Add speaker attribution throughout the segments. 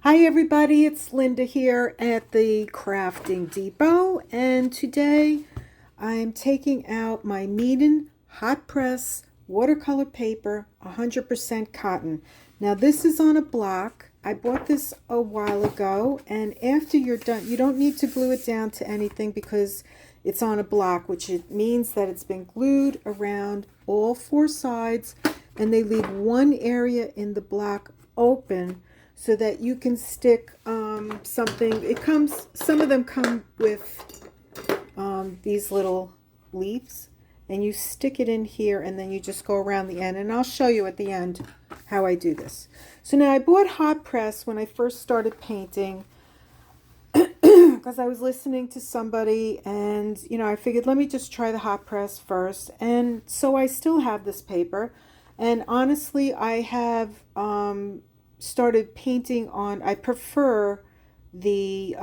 Speaker 1: Hi everybody, it's Linda here at the Crafting Depot, and today I'm taking out my Meeden hot press watercolor paper, 100% cotton. Now this is on a block. I bought this a while ago, and after you're done, you don't need to glue it down to anything because it's on a block, which it means that it's been glued around all four sides, and they leave one area in the block open so that you can stick something. Some of them come with these little leaves, and you stick it in here, and then you just go around the end, and I'll show you at the end how I do this. So now I bought hot press when I first started painting because I was listening to somebody, and I figured, let me just try the hot press first. And so I still have this paper, and honestly I have started painting on, I prefer the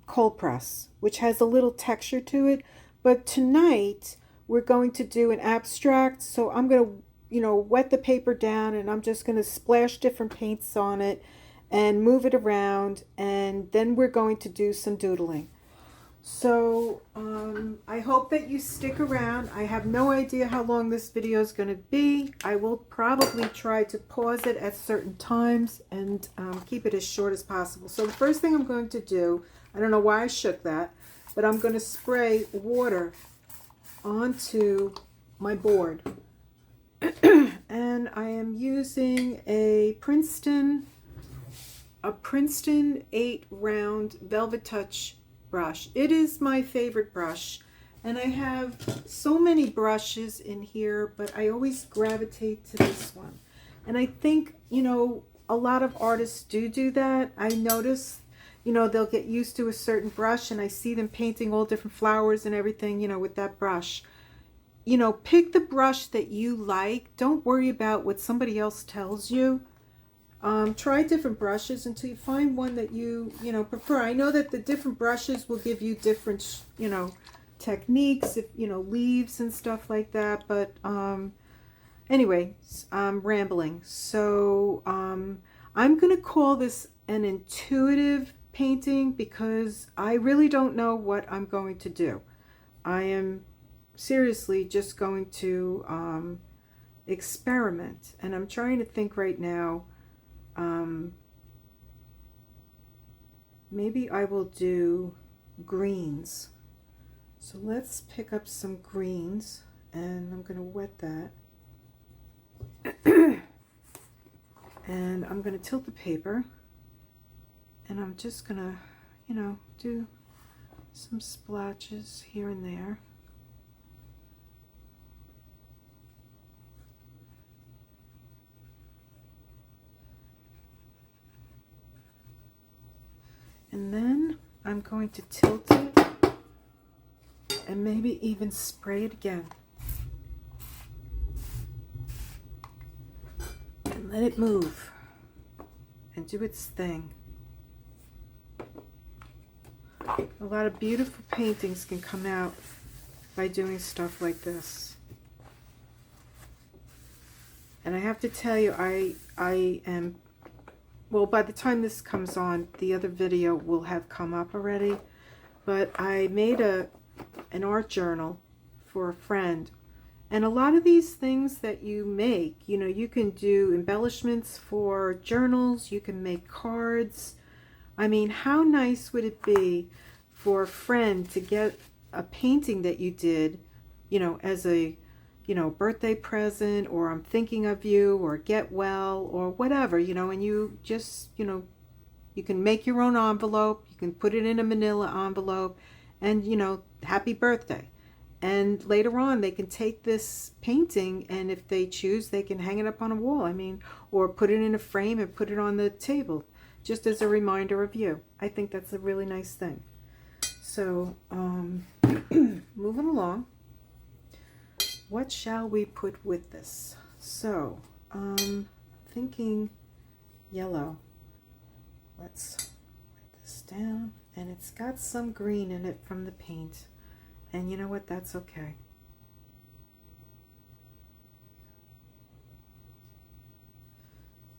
Speaker 1: cold press, which has a little texture to it. But tonight we're going to do an abstract, so I'm going to wet the paper down, and I'm just going to splash different paints on it and move it around, and then we're going to do some doodling. So I hope that you stick around. I have no idea how long this video is going to be. I will probably try to pause it at certain times and keep it as short as possible. So the first thing I'm going to do, I don't know why I shook that, but I'm going to spray water onto my board. And I am using a Princeton 8 round velvetouch brush. It is my favorite brush, and I have so many brushes in here, but I always gravitate to this one. And I think a lot of artists do that. I notice they'll get used to a certain brush, and I see them painting all different flowers and everything with that brush. Pick the brush that you like. Don't worry about what somebody else tells you. Try different brushes until you find one that you prefer. I know that the different brushes will give you different techniques, if leaves and stuff like that, but anyway, I'm rambling. So I'm gonna call this an intuitive painting because I really don't know what I'm going to do. I am seriously just going to experiment, and I'm trying to think right now. Maybe I will do greens. So let's pick up some greens, and I'm going to wet that. And I'm going to tilt the paper, and I'm just going to, do some splotches here and there. And then I'm going to tilt it and maybe even spray it again. And let it move and do its thing. A lot of beautiful paintings can come out by doing stuff like this. And I have to tell you, I am, well, by the time this comes on, the other video will have come up already. But I made an art journal for a friend. And a lot of these things that you make, you can do embellishments for journals. You can make cards. I mean, how nice would it be for a friend to get a painting that you did, as a birthday present, or I'm thinking of you, or get well, or whatever, and you just, you can make your own envelope, you can put it in a manila envelope, and, happy birthday. And later on, they can take this painting, and if they choose, they can hang it up on a wall, or put it in a frame and put it on the table, just as a reminder of you. I think that's a really nice thing. So, moving along. What shall we put with this? So, thinking yellow. Let's put this down. And it's got some green in it from the paint. And you know what? That's okay.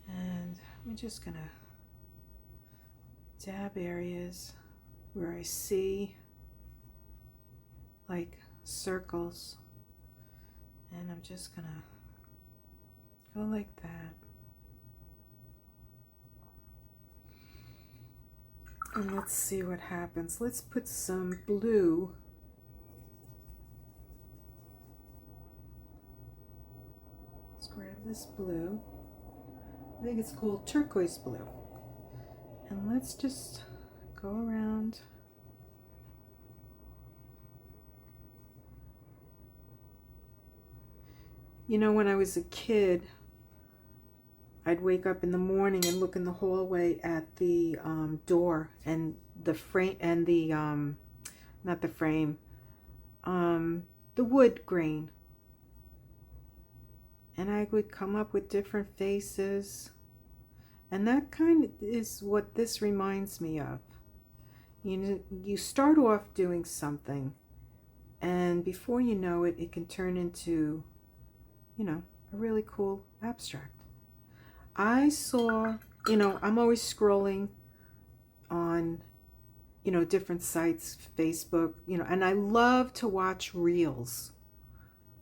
Speaker 1: And I'm just going to dab areas where I see like circles, and I'm just gonna go like that. And let's see what happens. Let's put some blue. Let's grab this blue. I think it's called turquoise blue. And let's just go around. You know, when I was a kid, I'd wake up in the morning and look in the hallway at the door and the frame and the not the frame, the wood grain, and I would come up with different faces, and that kind of is what this reminds me of. You know, you start off doing something, and before you know it, it can turn into, you know, a really cool abstract. I saw, you know, I'm always scrolling on, you know, different sites, Facebook, you know, and I love to watch reels.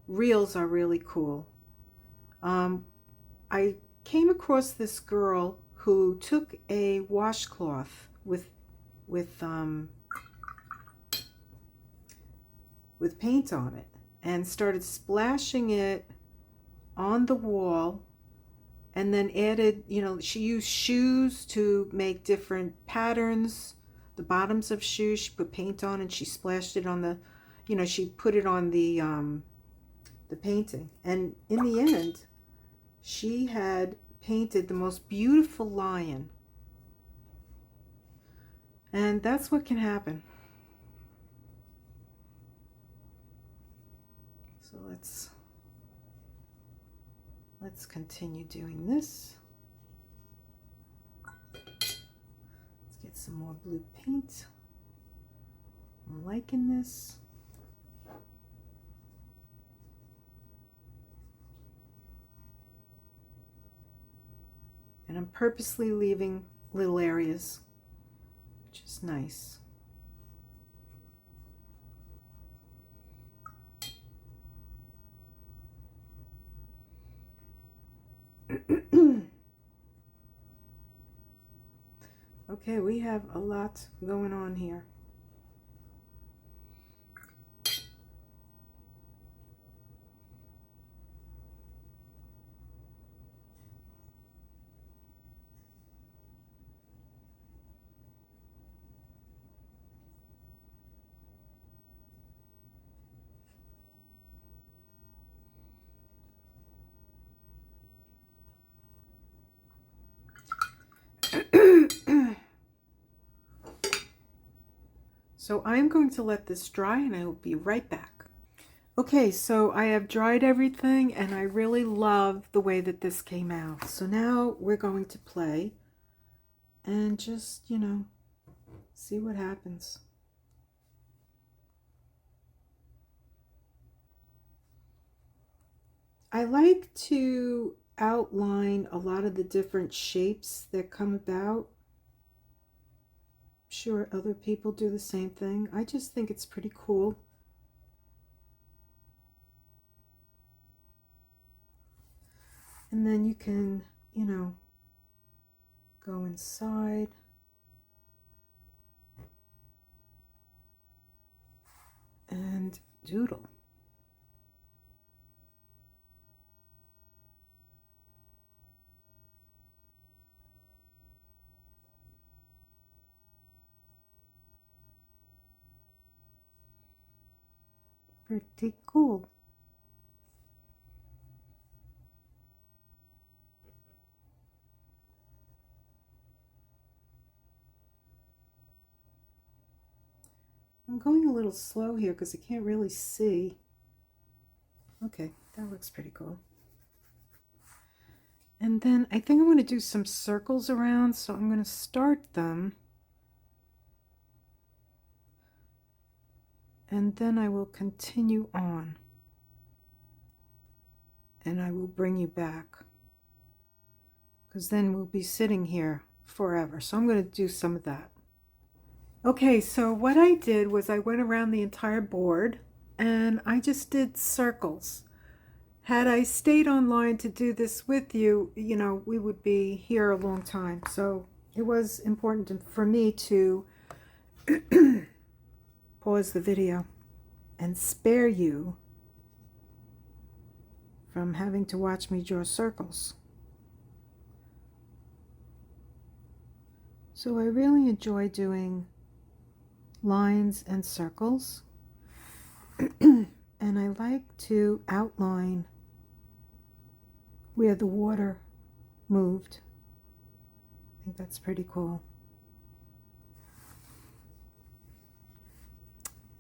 Speaker 1: Reels are really cool. I came across this girl who took a washcloth with paint on it and started splashing it on the wall, and then added, you know, she used shoes to make different patterns, the bottoms of shoes. She put paint on and she splashed it on the, you know, she put it on the painting. And in the end, she had painted the most beautiful lion. And that's what can happen. So let's continue doing this. Let's get some more blue paint. I'm liking this. And I'm purposely leaving little areas, which is nice. Okay, we have a lot going on here. So I'm going to let this dry and I will be right back. Okay, so I have dried everything and I really love the way that this came out. So now we're going to play and just, you know, see what happens. I like to outline a lot of the different shapes that come about. I'm sure other people do the same thing. I just think it's pretty cool. And then you can, you know, go inside. And doodle. Pretty cool. I'm going a little slow here because I can't really see. Okay, that looks pretty cool. And then I think I'm going to do some circles around, so I'm going to start them. And then I will continue on. And I will bring you back. Because then we'll be sitting here forever. So I'm going to do some of that. Okay, so what I did was I went around the entire board and I just did circles. Had I stayed online to do this with you, we would be here a long time. So it was important for me to pause the video and spare you from having to watch me draw circles. So I really enjoy doing lines and circles. And I like to outline where the water moved. I think that's pretty cool.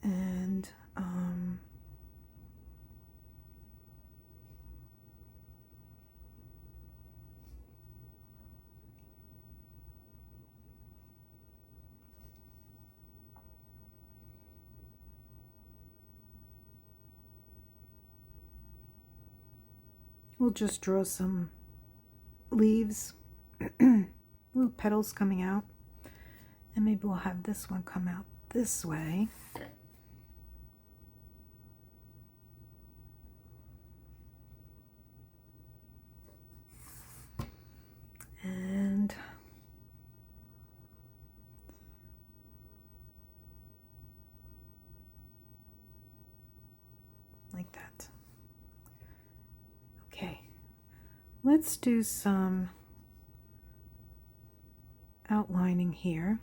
Speaker 1: And we'll just draw some leaves, little petals coming out, and maybe we'll have this one come out this way. And like that. Okay, let's do some outlining here.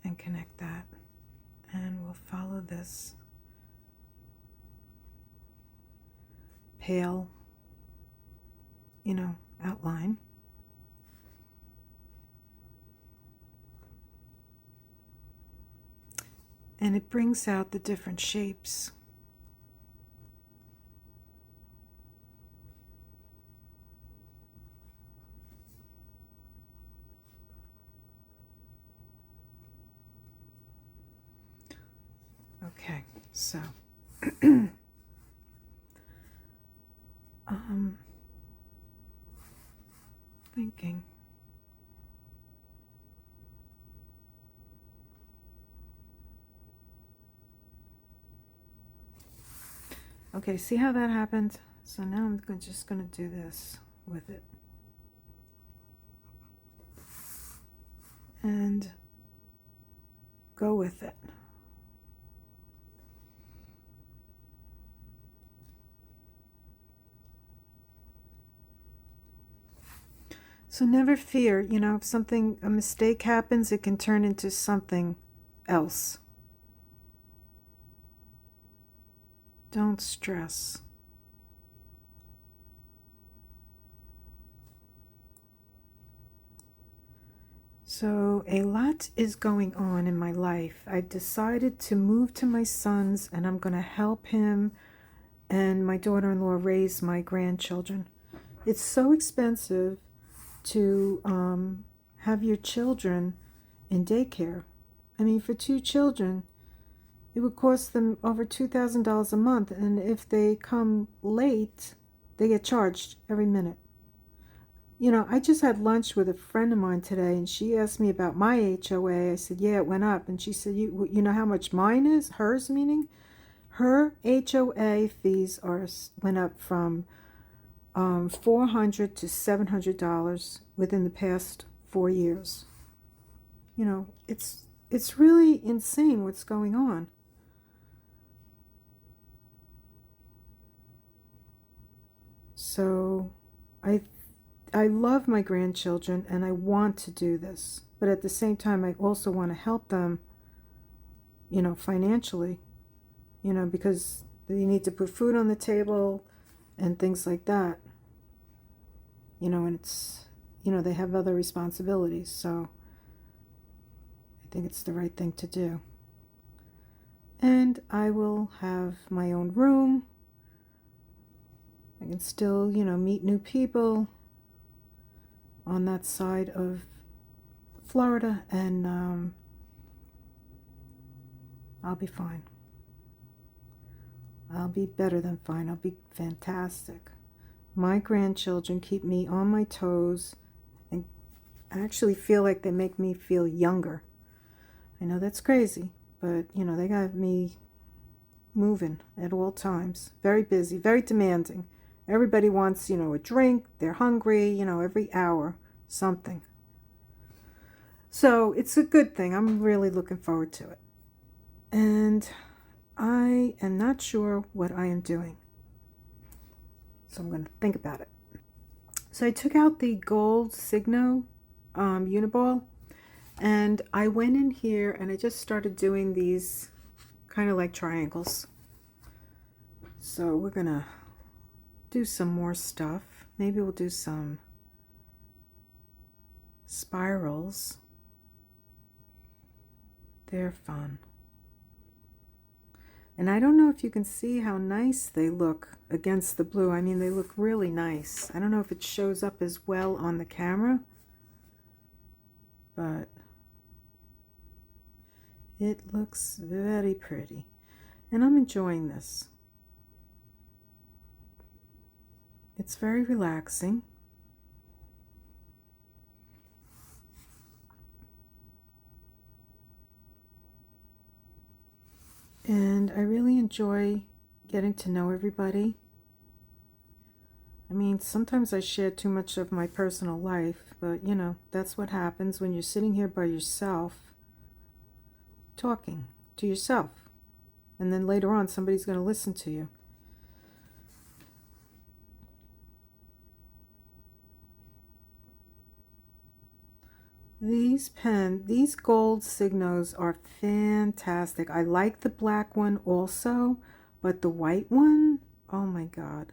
Speaker 1: And connect that, and we'll follow this pale, outline. And it brings out the different shapes. Okay, so thinking. Okay, see how that happened? So now I'm just going to do this with it. And go with it. So never fear, if a mistake happens, it can turn into something else. Don't stress. So a lot is going on in my life. I've decided to move to my son's, and I'm going to help him and my daughter-in-law raise my grandchildren. It's so expensive to have your children in daycare. I mean, for 2 children, it would cost them over $2,000 a month, and if they come late, they get charged every minute. I just had lunch with a friend of mine today, and she asked me about my HOA. I said, yeah, it went up. And she said, you know how much mine is? Hers, meaning? Her HOA fees went up from $400 to $700 within the past 4 years. It's really insane what's going on. So I love my grandchildren and I want to do this, but at the same time I also want to help them, financially, because you need to put food on the table and things like that. And it's, they have other responsibilities, so I think it's the right thing to do. And I will have my own room. I can still, meet new people on that side of Florida, and I'll be fine. I'll be better than fine. I'll be fantastic. My grandchildren keep me on my toes and I actually feel like they make me feel younger. I know that's crazy, but you know, they got me moving at all times. Very busy, very demanding. Everybody wants, you know, a drink. They're hungry, you know, every hour, something. So it's a good thing. I'm really looking forward to it. And I am not sure what I am doing. So I'm going to think about it. So I took out the gold Signo Uniball. And I went in here and I just started doing these kind of like triangles. So we're going to do some more stuff. Maybe we'll do some spirals. They're fun. And I don't know if you can see how nice they look against the blue. I mean, they look really nice. I don't know if it shows up as well on the camera, but it looks very pretty. And I'm enjoying this. It's very relaxing. And I really enjoy getting to know everybody. I mean, sometimes I share too much of my personal life, but you know, that's what happens when you're sitting here by yourself, talking to yourself. And then later on, somebody's going to listen to you. These gold Signos are fantastic. I like the black one also, but the white one, oh my God.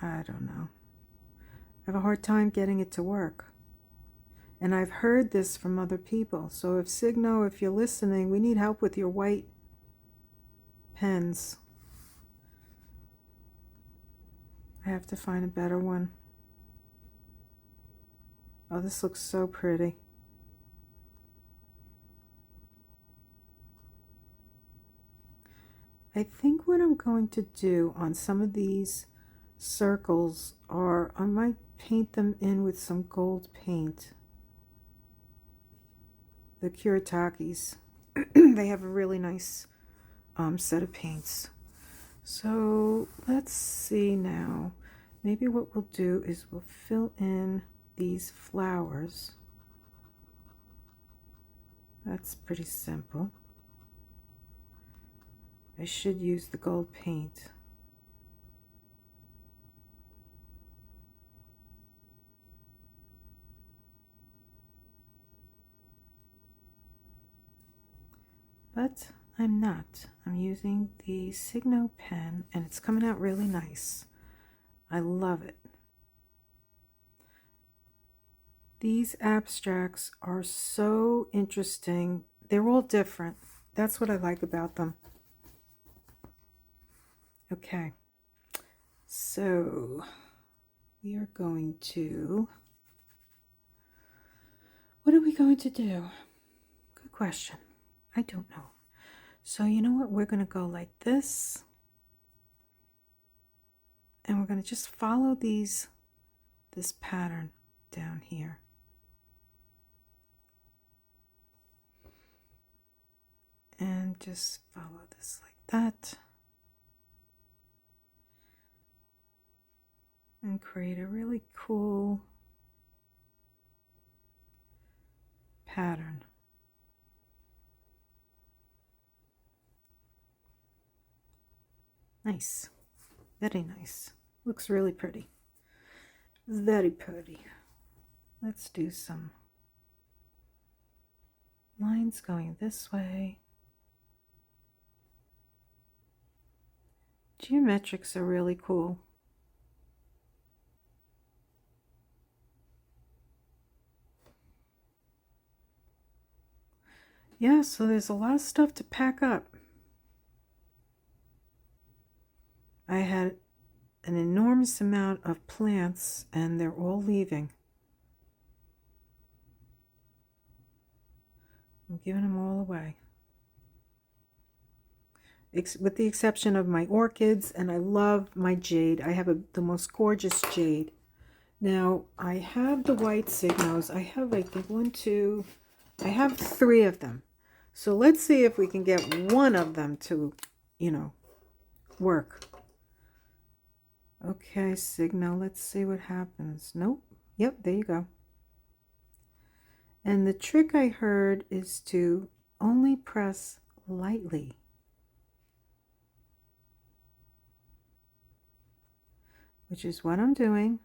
Speaker 1: I don't know. I have a hard time getting it to work. And I've heard this from other people. So if Signo, if you're listening, we need help with your white pens. I have to find a better one. Oh, this looks so pretty. I think what I'm going to do on some of these circles are I might paint them in with some gold paint. The Kuretakes. They have a really nice set of paints. So let's see now. Maybe what we'll do is we'll fill in these flowers. That's pretty simple. I should use the gold paint. But I'm not. I'm using the Signo pen and it's coming out really nice. I love it. These abstracts are so interesting. They're all different. That's what I like about them. Okay, so we are going to, what are we going to do? Good question. I don't know. So you know what? We're going to go like this. And we're going to just follow this pattern down here. And just follow this like that. And create a really cool pattern. Nice. Very nice. Looks really pretty. Very pretty. Let's do some lines going this way. Geometrics are really cool. Yeah, so there's a lot of stuff to pack up. I had an enormous amount of plants and they're all leaving. I'm giving them all away. with the exception of my orchids, and I love my jade. I have the most gorgeous jade. Now, I have the white Signos. I have, I think, I have 3 of them. So let's see if we can get one of them to, work. Okay, Signo, let's see what happens. Nope. Yep, there you go. And the trick I heard is to only press lightly. Which is what I'm doing.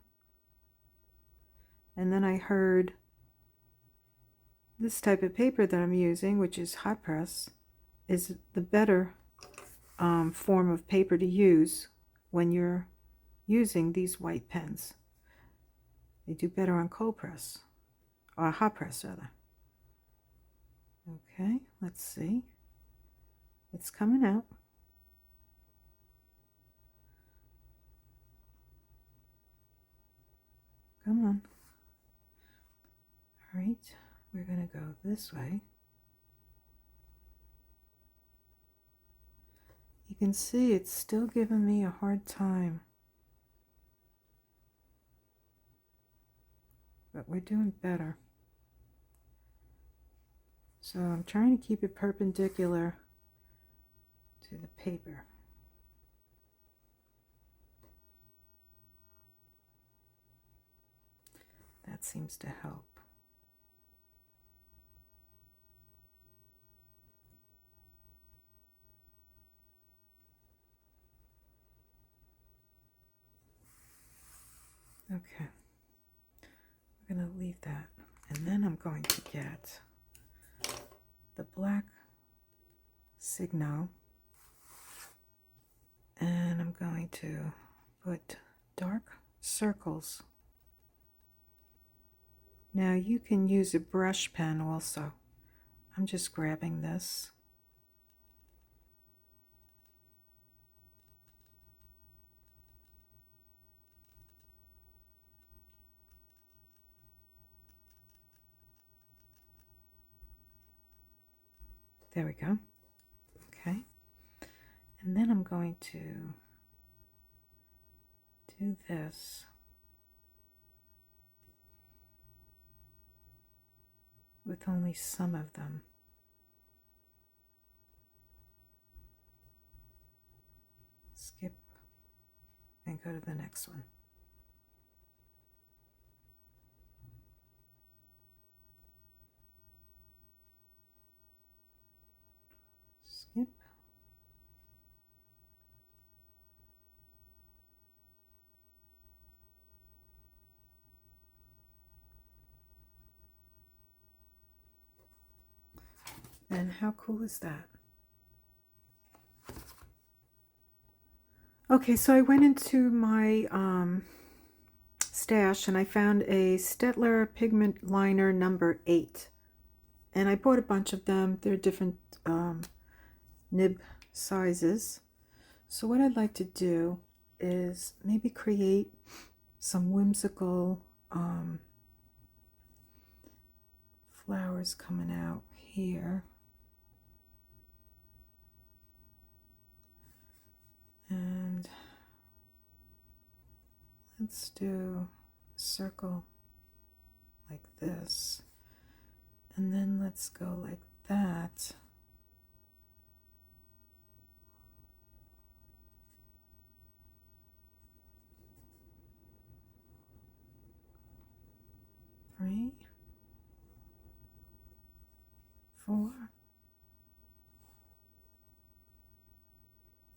Speaker 1: And then I heard this type of paper that I'm using, which is hot press, is the better form of paper to use when you're using these white pens. They do better on cold press, or hot press rather. Okay, let's see. It's coming out. Come on. All right, we're going to go this way. You can see it's still giving me a hard time. But we're doing better. So I'm trying to keep it perpendicular to the paper. That seems to help. Okay, we're going to leave that. And then I'm going to get the black Signo. And I'm going to put dark circles. Now you can use a brush pen also. I'm just grabbing this. There we go. Okay. And then I'm going to do this. With only some of them. Skip and go to the next one. Skip. And how cool is that? Okay, so I went into my stash and I found a Staedtler pigment liner number 8. And I bought a bunch of them. They're different nib sizes. So what I'd like to do is maybe create some whimsical flowers coming out here. And let's do a circle like this. And then let's go like that. Three, 4,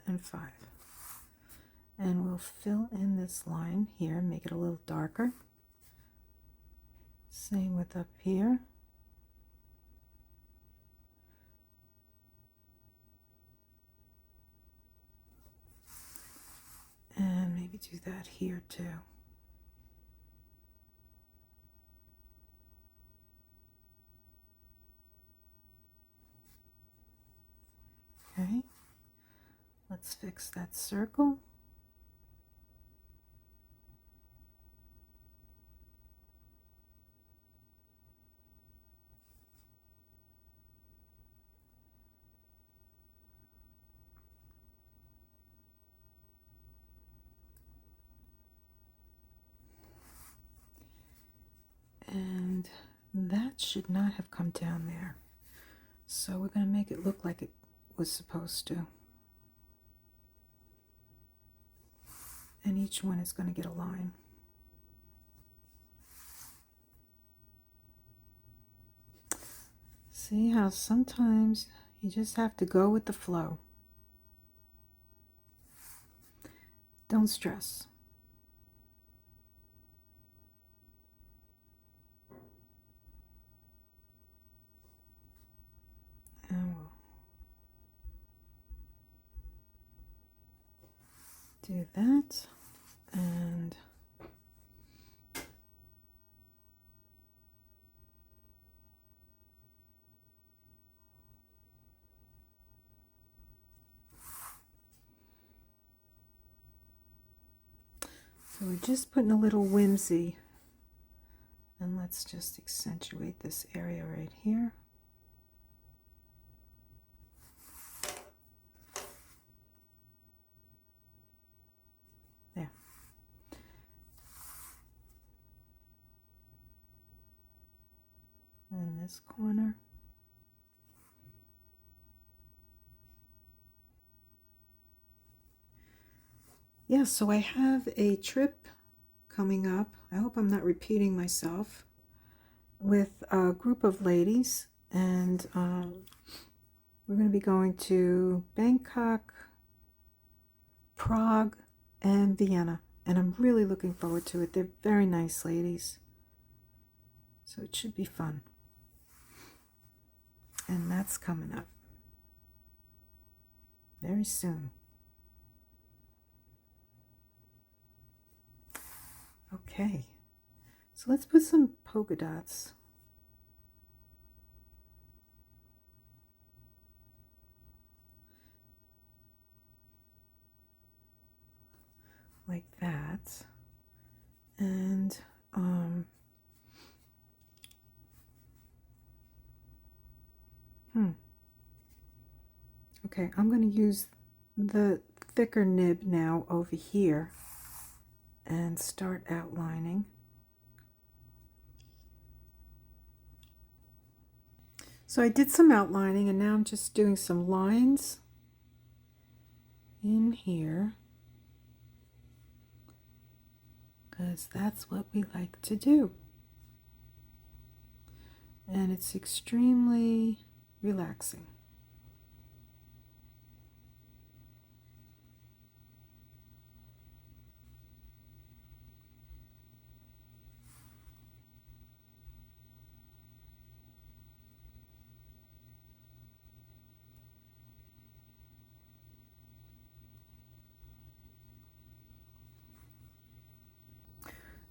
Speaker 1: and 5. And we'll fill in this line here, make it a little darker. Same with up here. And maybe do that here too. Okay, let's fix that circle. And that should not have come down there. So we're going to make it look like it was supposed to. And each one is going to get a line. See how sometimes you just have to go with the flow. Don't stress. And we'll do that. And so we're just putting a little whimsy, and let's just accentuate this area right here. There. And this corner. Yeah, so I have a trip coming up. I hope I'm not repeating myself, with a group of ladies, and we're going to be going to Bangkok, Prague, and Vienna, and I'm really looking forward to it. They're very nice ladies, so it should be fun. And that's coming up very soon. Okay, so let's put some polka dots. Like that. And okay, I'm going to use the thicker nib now over here and start outlining. So I did some outlining, and now I'm just doing some lines in here, because that's what we like to do. And it's extremely relaxing.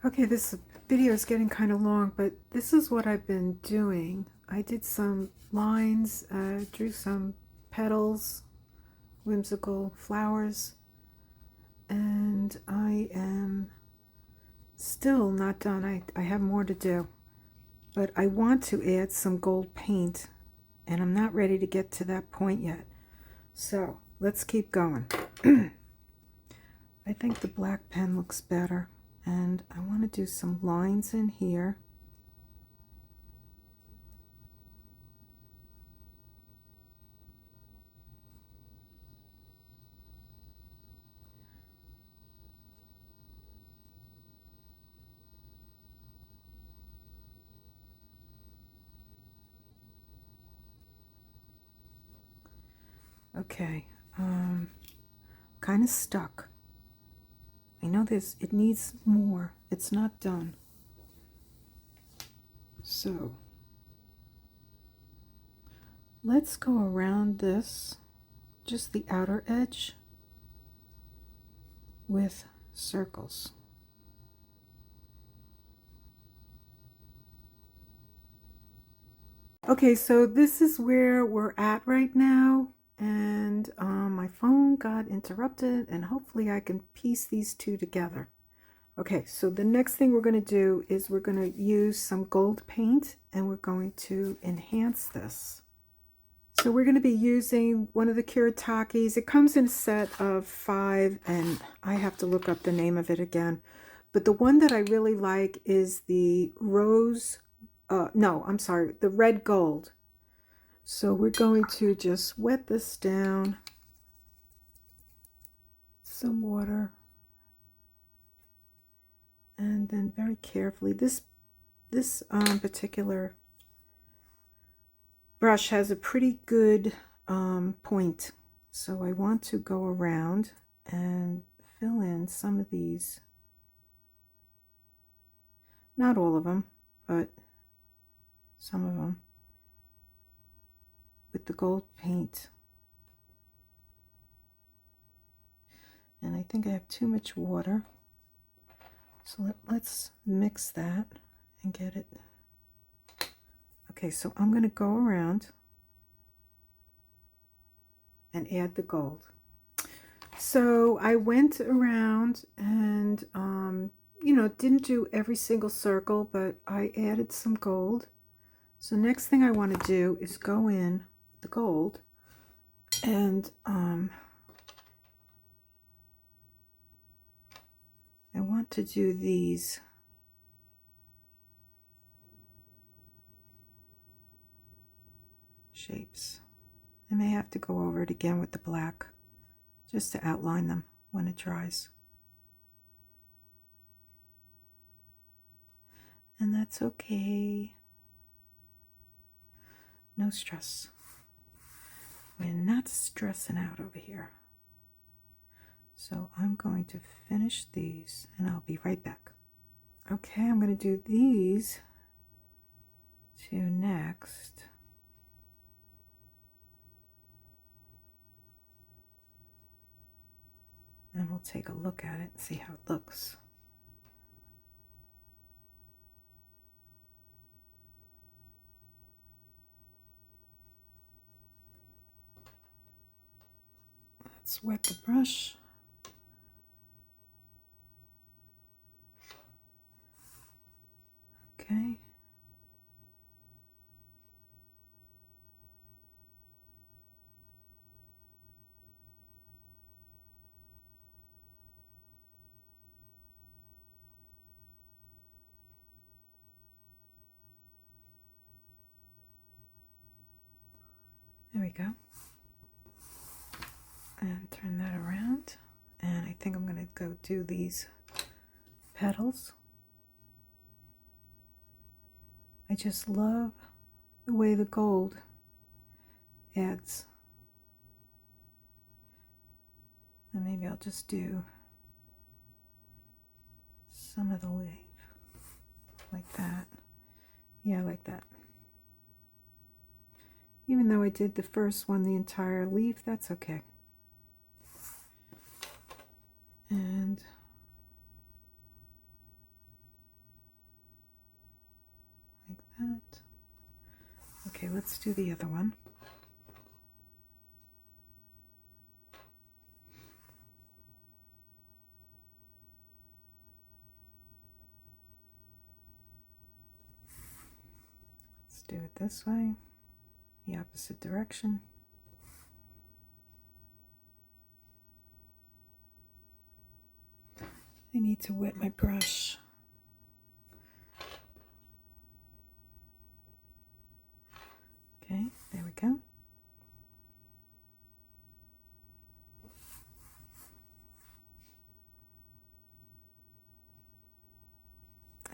Speaker 1: Okay, this video is getting kind of long, but this is what I've been doing. I did some lines, drew some petals, whimsical flowers, and I am still not done. I have more to do, but I want to add some gold paint, and I'm not ready to get to that point yet. So let's keep going. I think the black pen looks better. And I want to do some lines in here. Okay, kind of stuck. I know it needs more. It's not done. So let's go around this, just the outer edge, with circles. Okay, so this is where we're at right now, and my phone got interrupted, and hopefully I can piece these two together. Okay, so the next thing we're going to do is we're going to use some gold paint, and we're going to enhance this. So we're going to be using one of the Kuretakes. It comes in a set of 5, and I have to look up the name of it again. But the one that I really like is the Rose no, I'm sorry, the red gold. So we're going to just wet this down, some water, and then very carefully, this particular brush has a pretty good point. So I want to go around and fill in some of these, not all of them, but some of them, with the gold paint. And I think I have too much water, so let's mix that and get it. Okay, so I'm going to go around and add the gold. So I went around and you know, didn't do every single circle, but I added some gold. So next thing I want to do is go in with the gold and I want to do these shapes. I may have to go over it again with the black just to outline them when it dries. And that's okay. No stress. We're not stressing out over here. So I'm going to finish these and I'll be right back. Okay, I'm going to do these two next. And we'll take a look at it and see how it looks. Let's wet the brush. Okay. There we go. And turn that around. And I think I'm going to go do these petals. I just love the way the gold adds. And maybe I'll just do some of the leaf like that. Yeah, like that. Even though I did the first one, the entire leaf, that's okay. And like that. Okay, let's do the other one. Let's do it this way, the opposite direction. I need to wet my brush. Okay, there we go.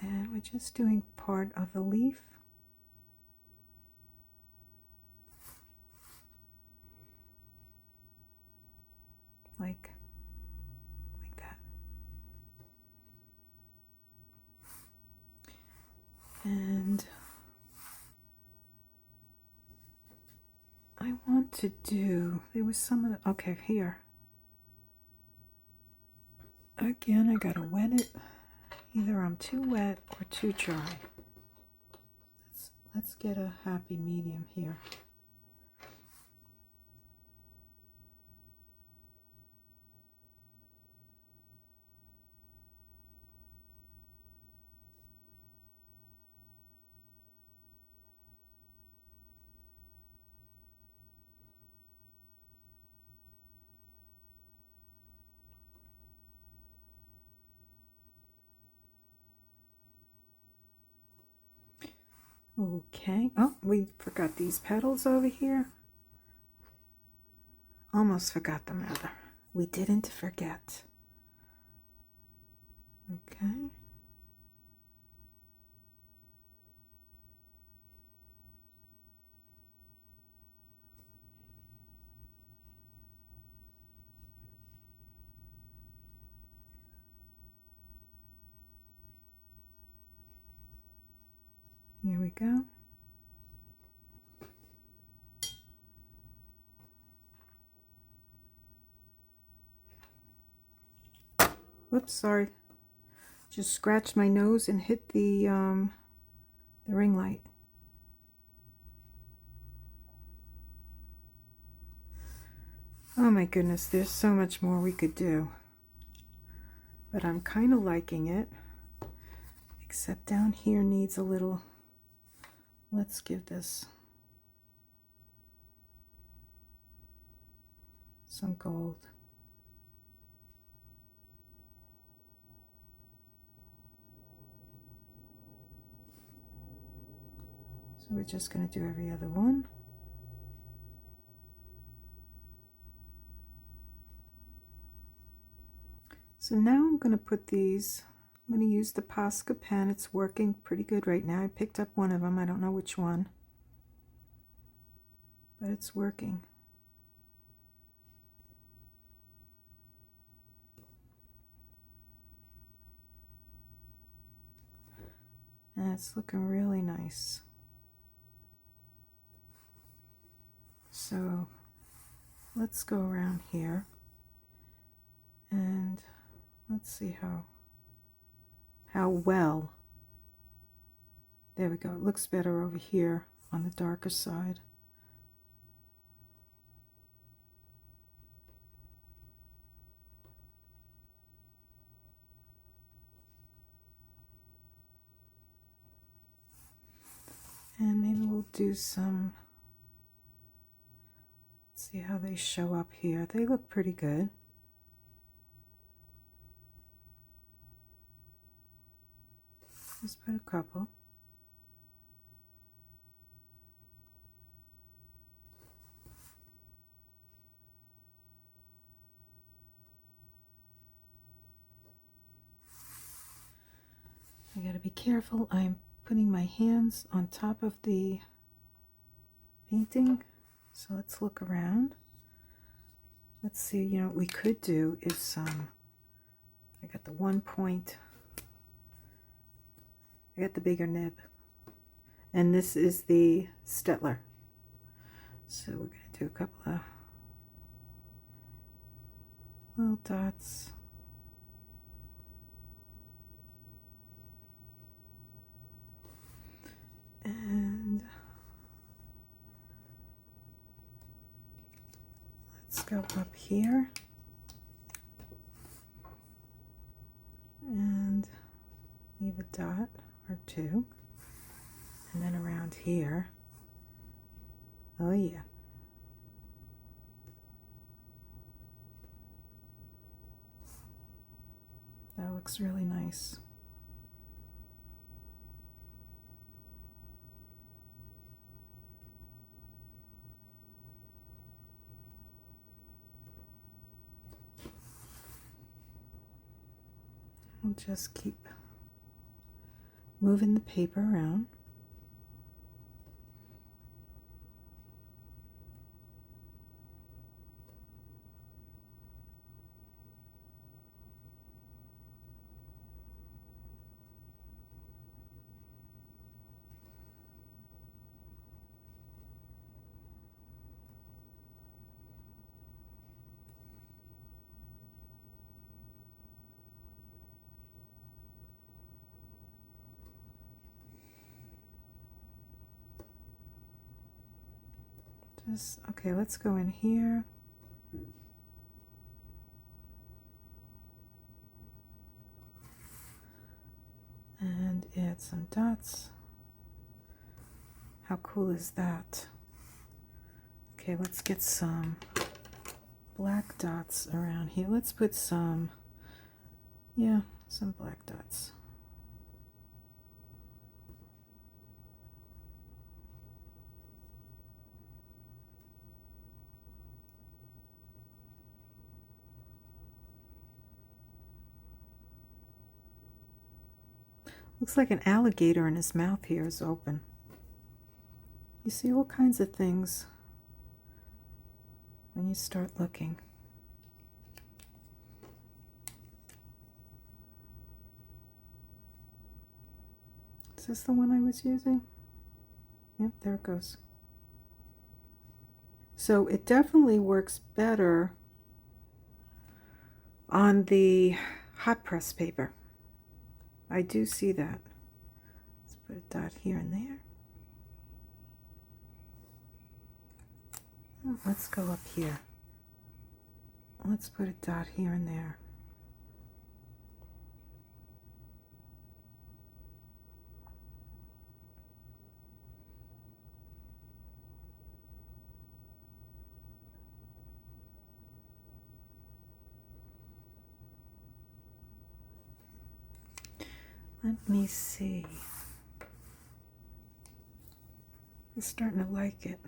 Speaker 1: And we're just doing part of the leaf. Like that. And I want to do, there was some of the, okay, here. Again, I gotta wet it. Either I'm too wet or too dry. Let's get a happy medium here. Okay. Oh, we forgot these petals over here. Almost forgot them rather. We didn't forget. Okay. Here we go. Whoops, sorry. Just scratched my nose and hit the ring light. Oh my goodness, there's so much more we could do. But I'm kind of liking it. Except down here needs a little, let's give this some gold. So we're just going to do every other one. So now I'm going to put these, I'm going to use the Posca pen. It's working pretty good right now. I picked up one of them. I don't know which one, but it's working. And it's looking really nice. So let's go around here and let's see how well. There we go. It looks better over here on the darker side. And maybe we'll do some, let's see how they show up here. They look pretty good. Just put a couple. I gotta be careful. I'm putting my hands on top of the painting. So let's look around. Let's see, you know, what we could do is I got the 1 point. I got the bigger nib. And this is the Staedtler. So we're going to do a couple of little dots. And let's go up here. And leave a dot or two. And then around here. Oh yeah. That looks really nice. We'll just keep moving the paper around. Okay, let's go in here. And add some dots. How cool is that? Okay, let's get some black dots around here. Let's put some, yeah, some black dots. Looks like an alligator and his mouth here is open. You see all kinds of things when you start looking. Is this the one I was using? Yep, there it goes. So it definitely works better on the hot press paper. I do see that. Let's put a dot here and there. Let's go up here. Let's put a dot here and there. Let me see. I'm starting to like it.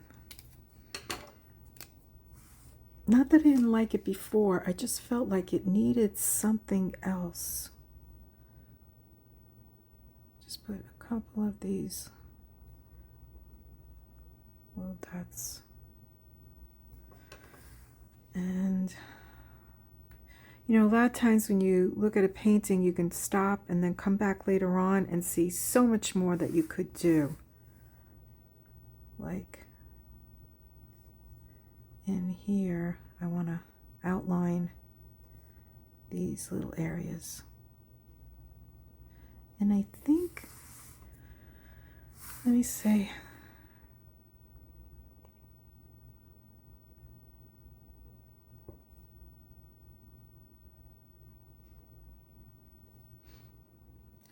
Speaker 1: Not that I didn't like it before, I just felt like it needed something else. Just put a couple of these little dots. And you know, a lot of times when you look at a painting, you can stop and then come back later on and see so much more that you could do. Like in here, I want to outline these little areas. And I think, let me see.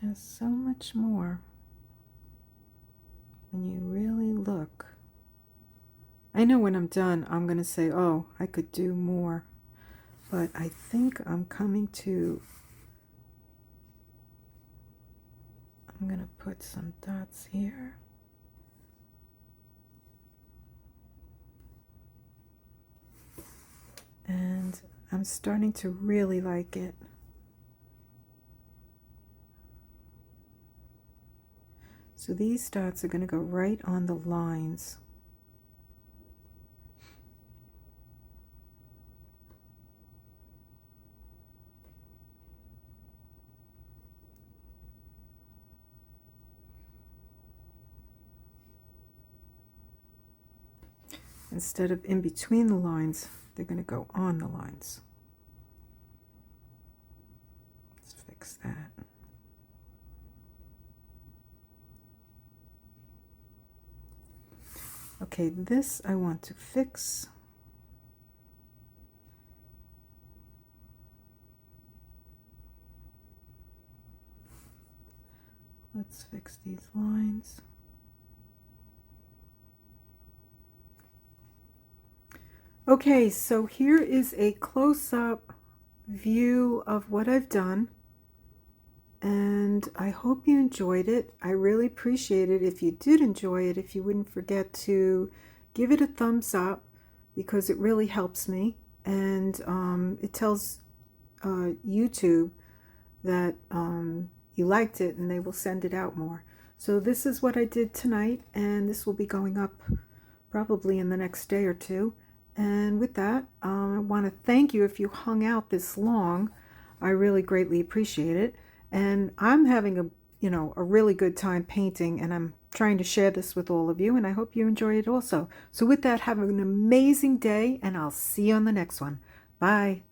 Speaker 1: There's so much more when you really look. I know when I'm done, I'm going to say, oh, I could do more. But I think I'm coming to, I'm going to put some dots here. And I'm starting to really like it. So these dots are going to go right on the lines. Instead of in between the lines, they're going to go on the lines. Let's fix that. Okay, this I want to fix. Let's fix these lines. Okay, so here is a close-up view of what I've done. And I hope you enjoyed it. I really appreciate it if you did enjoy it, if you wouldn't forget to give it a thumbs up, because it really helps me. And it tells YouTube that you liked it and they will send it out more. So this is what I did tonight, and this will be going up probably in the next day or two. And with that, I want to thank you if you hung out this long. I really greatly appreciate it. And I'm having a really good time painting, and I'm trying to share this with all of you, and I hope you enjoy it also. So with that, have an amazing day, and I'll see you on the next one. Bye.